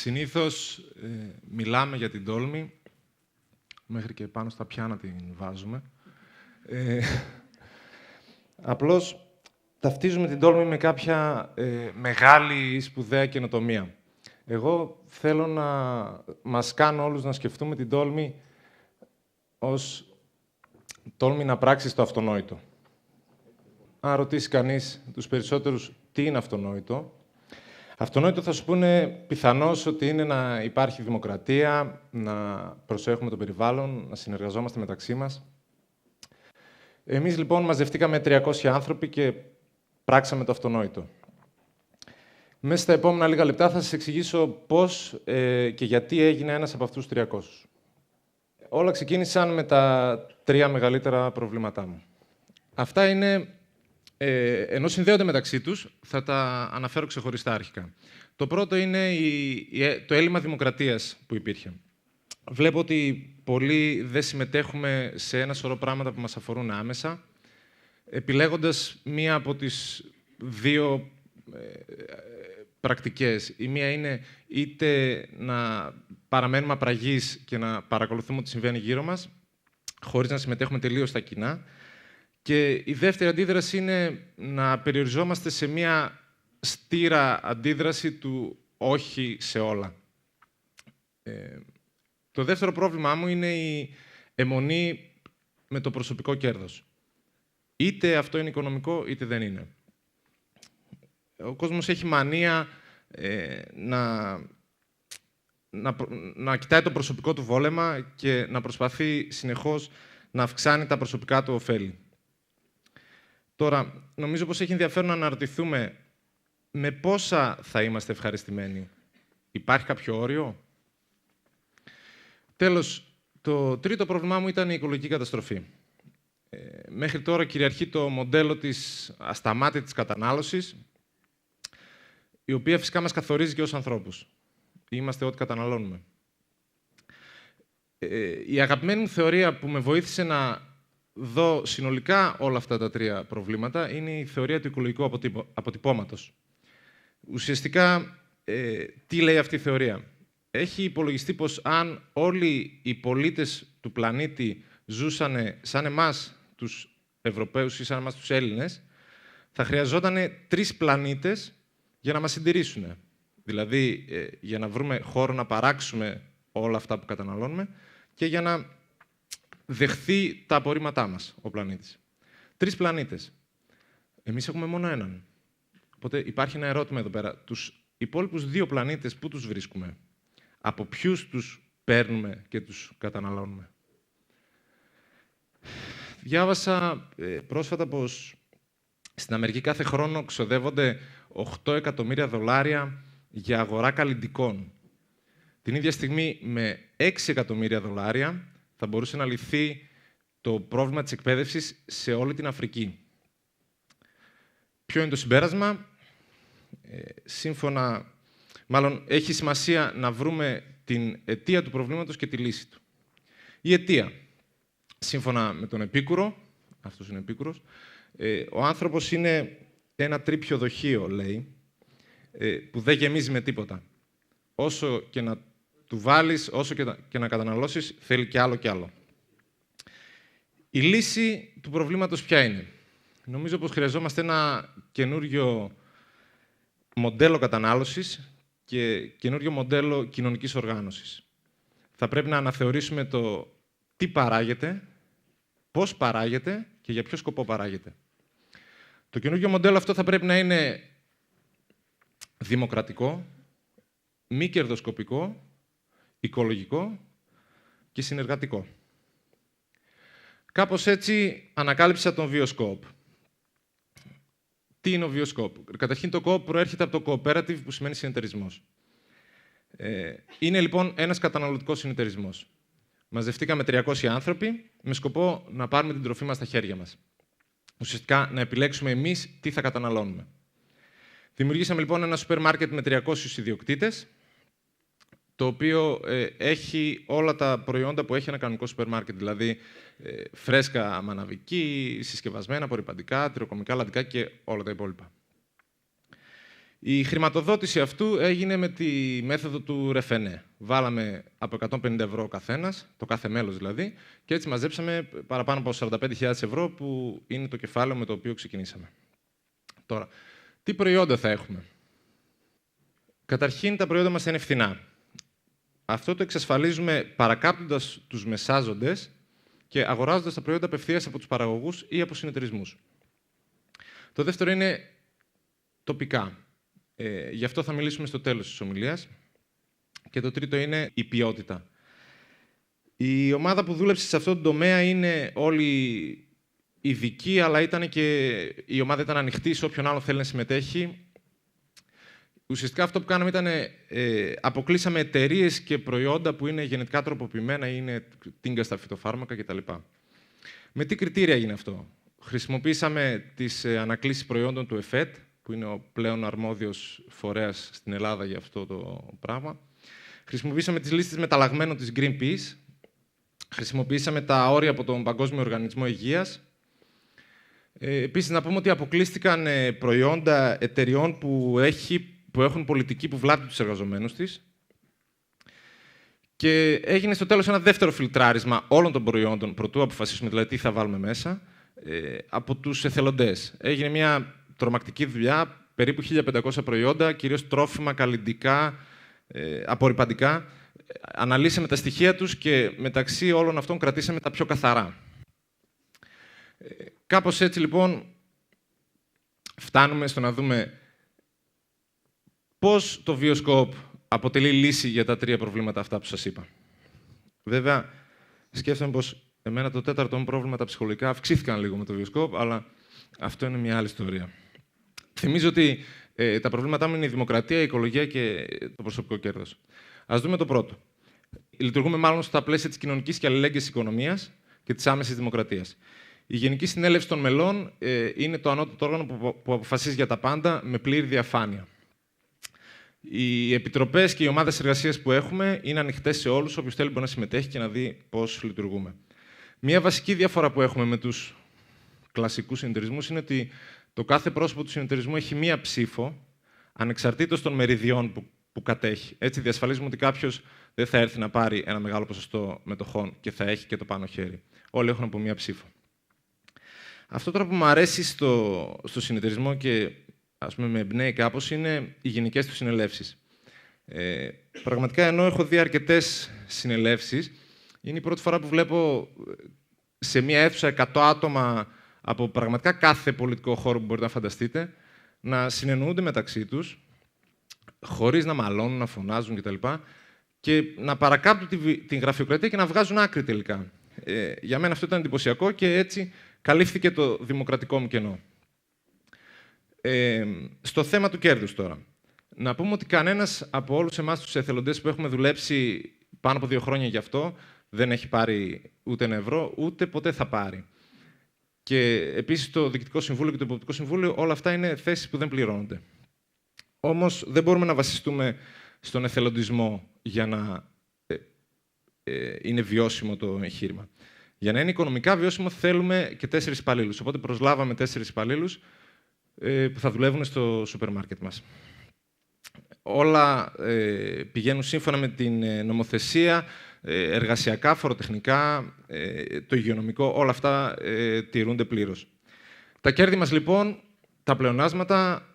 Συνήθως μιλάμε για την τόλμη, μέχρι και πάνω στα πιάνα την βάζουμε. Απλώς ταυτίζουμε την τόλμη με κάποια μεγάλη σπουδαία καινοτομία. Εγώ θέλω να μας κάνω όλους να σκεφτούμε την τόλμη ως τόλμη να πράξεις το αυτονόητο. Αν ρωτήσει κανείς τους περισσότερους τι είναι αυτονόητο, αυτονόητο θα σου πούνε πιθανώς ότι είναι να υπάρχει δημοκρατία, να προσέχουμε το περιβάλλον, να συνεργαζόμαστε μεταξύ μας. Εμείς λοιπόν μαζευτήκαμε 300 άνθρωποι και πράξαμε το αυτονόητο. Μέσα στα επόμενα λίγα λεπτά θα σας εξηγήσω πώς και γιατί έγινε ένας από αυτούς τους 300. Όλα ξεκίνησαν με τα 3 μεγαλύτερα προβλήματά μου. Αυτά είναι, ενώ συνδέονται μεταξύ τους, θα τα αναφέρω ξεχωριστά αρχικά. Το πρώτο είναι το έλλειμμα δημοκρατίας που υπήρχε. Βλέπω ότι πολλοί δεν συμμετέχουμε σε ένα σωρό πράγματα που μας αφορούν άμεσα, επιλέγοντας μία από τις δύο πρακτικές. Η μία είναι είτε να παραμένουμε απραγείς και να παρακολουθούμε ό,τι συμβαίνει γύρω μας, χωρίς να συμμετέχουμε τελείως στα κοινά. Και η δεύτερη αντίδραση είναι να περιοριζόμαστε σε μία στήρα αντίδραση του όχι σε όλα. Το δεύτερο πρόβλημά μου είναι η αιμονή με το προσωπικό κέρδος. Είτε αυτό είναι οικονομικό, είτε δεν είναι. Ο κόσμος έχει μανία να κοιτάει το προσωπικό του βόλεμα και να προσπαθεί συνεχώς να αυξάνει τα προσωπικά του ωφέλη. Τώρα, νομίζω πως έχει ενδιαφέρον να αναρωτηθούμε με πόσα θα είμαστε ευχαριστημένοι. Υπάρχει κάποιο όριο? Τέλος, το τρίτο πρόβλημά μου ήταν η οικολογική καταστροφή. Μέχρι τώρα κυριαρχεί το μοντέλο της ασταμάτητης κατανάλωσης, η οποία φυσικά μας καθορίζει και ως ανθρώπους. Είμαστε ό,τι καταναλώνουμε. Η αγαπημένη μου θεωρία που με βοήθησε να δω συνολικά όλα αυτά τα 3 προβλήματα είναι η θεωρία του οικολογικού αποτυπώματος. Ουσιαστικά, τι λέει αυτή η θεωρία? Έχει υπολογιστεί πως αν όλοι οι πολίτες του πλανήτη ζούσαν σαν εμάς τους Ευρωπαίους ή σαν εμάς τους Έλληνες, θα χρειαζόταν 3 πλανήτες για να μας συντηρήσουν. Δηλαδή, για να βρούμε χώρο να παράξουμε όλα αυτά που καταναλώνουμε και για να δεχθεί τα απορρίμματά μας ο πλανήτης. 3 πλανήτες. Εμείς έχουμε μόνο έναν. Οπότε υπάρχει ένα ερώτημα εδώ πέρα. Τους υπόλοιπους 2 πλανήτες, πού τους βρίσκουμε? Από ποιους τους παίρνουμε και τους καταναλώνουμε? Διάβασα πρόσφατα πως στην Αμερική κάθε χρόνο ξοδεύονται $8 εκατομμύρια για αγορά καλλυντικών. Την ίδια στιγμή, με $6 εκατομμύρια θα μπορούσε να λυθεί το πρόβλημα της εκπαίδευσης σε όλη την Αφρική. Ποιο είναι το συμπέρασμα? Μάλλον έχει σημασία να βρούμε την αιτία του προβλήματος και τη λύση του. Η αιτία, σύμφωνα με τον Επίκουρο, αυτός είναι Επίκουρος, ο άνθρωπος είναι ένα τρίπιο δοχείο, λέει, που δεν γεμίζει με τίποτα. Όσο και να του βάλεις, όσο και να καταναλώσεις, θέλει κι άλλο κι άλλο. Η λύση του προβλήματος ποια είναι? Νομίζω πως χρειαζόμαστε ένα καινούριο μοντέλο κατανάλωσης και καινούριο μοντέλο κοινωνικής οργάνωσης. Θα πρέπει να αναθεωρήσουμε το τι παράγεται, πώς παράγεται και για ποιο σκοπό παράγεται. Το καινούριο μοντέλο αυτό θα πρέπει να είναι δημοκρατικό, μη κερδοσκοπικό, οικολογικό και συνεργατικό. Κάπως έτσι ανακάλυψα τον Βιοσκόπ. Τι είναι ο Βιοσκόπ? Καταρχήν, το co προέρχεται από το cooperative, που σημαίνει συνεταιρισμός. Είναι λοιπόν ένας καταναλωτικός συνεταιρισμός. Μαζευτήκαμε 300 άνθρωποι με σκοπό να πάρουμε την τροφή μας στα χέρια μας. Ουσιαστικά να επιλέξουμε εμείς τι θα καταναλώνουμε. Δημιουργήσαμε λοιπόν ένα σούπερ μάρκετ με 300 ιδιοκτήτες, το οποίο έχει όλα τα προϊόντα που έχει ένα κανονικό σούπερ μάρκετ, δηλαδή φρέσκα μαναβική, συσκευασμένα, απορρυπαντικά, τυροκομικά, λαδικά και όλα τα υπόλοιπα. Η χρηματοδότηση αυτού έγινε με τη μέθοδο του ρεφενέ. Βάλαμε από 150 ευρώ ο καθένας, το κάθε μέλος δηλαδή, και έτσι μαζέψαμε παραπάνω από 45.000 ευρώ, που είναι το κεφάλαιο με το οποίο ξεκινήσαμε. Τώρα, τι προϊόντα θα έχουμε? Καταρχήν, τα προϊόντα μας είναι φθηνά. Αυτό το εξασφαλίζουμε παρακάπτοντας τους μεσάζοντες και αγοράζοντας τα προϊόντα απευθείας από τους παραγωγούς ή από συνεταιρισμούς. Το δεύτερο είναι τοπικά. Γι' αυτό θα μιλήσουμε στο τέλος της ομιλίας. Και το τρίτο είναι η ποιότητα. Η ομάδα που δούλεψε σε αυτό το τομέα είναι όλοι ειδικοί, αλλά η ομάδα ήταν ανοιχτή σε όποιον άλλο θέλει να συμμετέχει. Ουσιαστικά αυτό που κάναμε ήταν αποκλείσαμε εταιρείες και προϊόντα που είναι γενετικά τροποποιημένα ή είναι τίγκα στα φυτοφάρμακα κτλ. Με τι κριτήρια έγινε αυτό? Χρησιμοποίησαμε τις ανακλήσεις προϊόντων του ΕΦΕΤ, που είναι ο πλέον αρμόδιος φορέας στην Ελλάδα για αυτό το πράγμα. Χρησιμοποίησαμε τις λίστες μεταλλαγμένων της Greenpeace. Χρησιμοποίησαμε τα όρια από τον Παγκόσμιο Οργανισμό Υγείας. Επίσης, να πούμε ότι αποκλείστηκαν προϊόντα εταιριών που έχουν πολιτική που βλάπτει τους εργαζομένους της. Και έγινε στο τέλος ένα δεύτερο φιλτράρισμα όλων των προϊόντων, προτού αποφασίσουμε δηλαδή τι θα βάλουμε μέσα, από τους εθελοντές. Έγινε μια τρομακτική δουλειά, περίπου 1.500 προϊόντα, κυρίως τρόφιμα, καλλυντικά, απορρυπαντικά. Αναλύσαμε τα στοιχεία τους και μεταξύ όλων αυτών κρατήσαμε τα πιο καθαρά. Κάπως έτσι, λοιπόν, φτάνουμε στο να δούμε πώς το Βιοσκόπ αποτελεί λύση για τα τρία προβλήματα αυτά που σας είπα. Βέβαια, σκέφτομαι πως εμένα το τέταρτο μου πρόβλημα, τα ψυχολογικά, αυξήθηκαν λίγο με το Βιοσκόπ, αλλά αυτό είναι μια άλλη ιστορία. Θυμίζω ότι τα προβλήματά μου είναι η δημοκρατία, η οικολογία και το προσωπικό κέρδος. Ας δούμε το πρώτο. Λειτουργούμε μάλλον στα πλαίσια της κοινωνικής και αλληλέγγυης οικονομίας και της άμεσης δημοκρατίας. Η Γενική Συνέλευση των Μελών είναι το ανώτατο όργανο που αποφασίζει για τα πάντα με πλήρη διαφάνεια. Οι επιτροπές και οι ομάδες εργασίας που έχουμε είναι ανοιχτές σε όλους. Όποιος θέλει μπορεί να συμμετέχει και να δει πώς λειτουργούμε. Μία βασική διαφορά που έχουμε με τους κλασικούς συνεταιρισμούς είναι ότι το κάθε πρόσωπο του συνεταιρισμού έχει μία ψήφο, ανεξαρτήτως των μεριδιών που κατέχει. Έτσι διασφαλίζουμε ότι κάποιος δεν θα έρθει να πάρει ένα μεγάλο ποσοστό μετοχών και θα έχει και το πάνω χέρι. Όλοι έχουν από μία ψήφο. Αυτό τώρα που μου αρέσει στο συνεταιρισμό και ας πούμε με εμπνέει κάπως είναι οι γενικές του συνελεύσεις. Πραγματικά, ενώ έχω δει αρκετές συνελεύσεις, είναι η πρώτη φορά που βλέπω σε μία αίθουσα 100 άτομα από πραγματικά κάθε πολιτικό χώρο που μπορείτε να φανταστείτε, να συνεννοούνται μεταξύ τους, χωρίς να μαλώνουν, να φωνάζουν κτλ. Και να παρακάπτουν την γραφειοκρατία και να βγάζουν άκρη τελικά. Για μένα αυτό ήταν εντυπωσιακό και έτσι καλύφθηκε το δημοκρατικό μου κενό. Στο θέμα του κέρδους τώρα. Να πούμε ότι κανένας από όλους εμάς τους εθελοντές που έχουμε δουλέψει πάνω από 2 χρόνια γι' αυτό δεν έχει πάρει ούτε ένα ευρώ, ούτε ποτέ θα πάρει. Και επίσης το Διοικητικό Συμβούλιο και το Υποπτικό Συμβούλιο, όλα αυτά είναι θέσεις που δεν πληρώνονται. Όμως δεν μπορούμε να βασιστούμε στον εθελοντισμό για να είναι βιώσιμο το εγχείρημα. Για να είναι οικονομικά βιώσιμο θέλουμε και 4 υπαλλήλους. Οπότε προσλάβαμε 4 υπαλλήλους που θα δουλεύουν στο σούπερ μάρκετ μας. Όλα πηγαίνουν σύμφωνα με την νομοθεσία, εργασιακά, φοροτεχνικά, το υγειονομικό, όλα αυτά τηρούνται πλήρως. Τα κέρδη μας, λοιπόν, τα πλεονάσματα,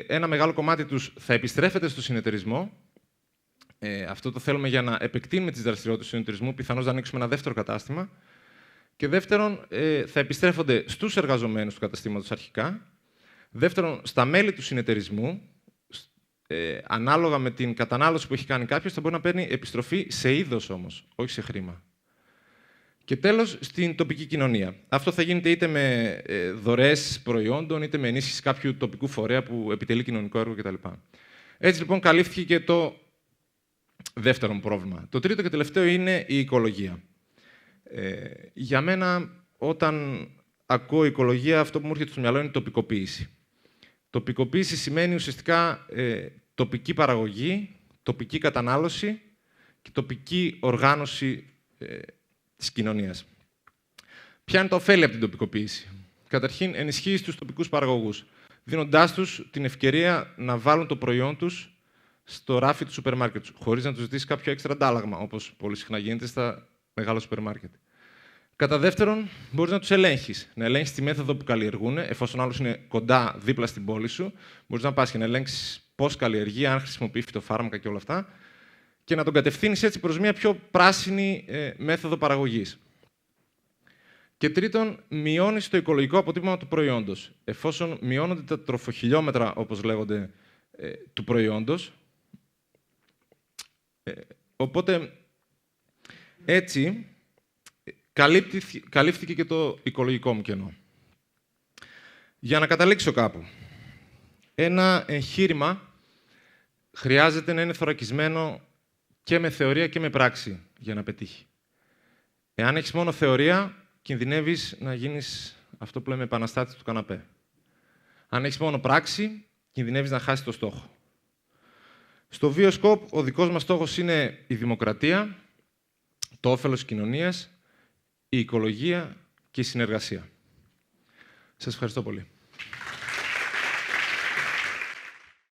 ένα μεγάλο κομμάτι τους θα επιστρέφεται στο συνεταιρισμό. Αυτό το θέλουμε για να επεκτείνουμε τις δραστηριότητες του συνεταιρισμού, πιθανώς να ανοίξουμε ένα δεύτερο κατάστημα. Και δεύτερον, θα επιστρέφονται στους εργαζομένους του καταστήματος αρχικά. Δεύτερον, στα μέλη του συνεταιρισμού, ανάλογα με την κατανάλωση που έχει κάνει κάποιος, θα μπορεί να παίρνει επιστροφή σε είδος όμως, όχι σε χρήμα. Και τέλος, στην τοπική κοινωνία. Αυτό θα γίνεται είτε με δωρεές προϊόντων, είτε με ενίσχυση κάποιου τοπικού φορέα που επιτελεί κοινωνικό έργο κτλ. Έτσι, λοιπόν, καλύφθηκε και το δεύτερο πρόβλημα. Το τρίτο και τελευταίο είναι η οικολογία. Για μένα, όταν ακούω οικολογία, αυτό που μου έρχεται στο μυαλό είναι τοπικοποίηση. Τοπικοποίηση σημαίνει ουσιαστικά τοπική παραγωγή, τοπική κατανάλωση και τοπική οργάνωση της κοινωνίας. Ποια είναι τα ωφέλη από την τοπικοποίηση? Καταρχήν, ενισχύει τους τοπικούς παραγωγούς. δίνοντάς τους την ευκαιρία να βάλουν το προϊόν τους στο ράφι του σούπερ μάρκετ, χωρίς να τους ζητήσει κάποιο έξτρα αντάλλαγμα, όπως πολύ συχνά γίνεται στα μεγάλα σούπερ μάρκετ. Κατά δεύτερον, μπορείς να τους ελέγχεις. Να ελέγχεις τη μέθοδο που καλλιεργούν, εφόσον άλλος είναι κοντά, δίπλα στην πόλη σου. Μπορείς να πας και να ελέγξεις πώς καλλιεργεί, αν χρησιμοποιεί φυτοφάρμακα και όλα αυτά, και να τον κατευθύνεις έτσι προς μια πιο πράσινη μέθοδο παραγωγής. Και τρίτον, μειώνεις το οικολογικό αποτύπωμα του προϊόντος. Εφόσον μειώνονται τα τροφοχιλιόμετρα, όπως λέγονται, του προϊόντος. Οπότε, έτσι, καλύφθηκε και το οικολογικό μου κενό. Για να καταλήξω κάπου. Ένα εγχείρημα χρειάζεται να είναι θωρακισμένο και με θεωρία και με πράξη για να πετύχει. Εάν έχεις μόνο θεωρία, κινδυνεύεις να γίνεις αυτό που λέμε επαναστάτης του καναπέ. Αν έχεις μόνο πράξη, κινδυνεύεις να χάσεις το στόχο. Στο Vioscope, ο δικός μας στόχος είναι η δημοκρατία, το όφελος της κοινωνίας, η οικολογία και η συνεργασία. Σας ευχαριστώ πολύ.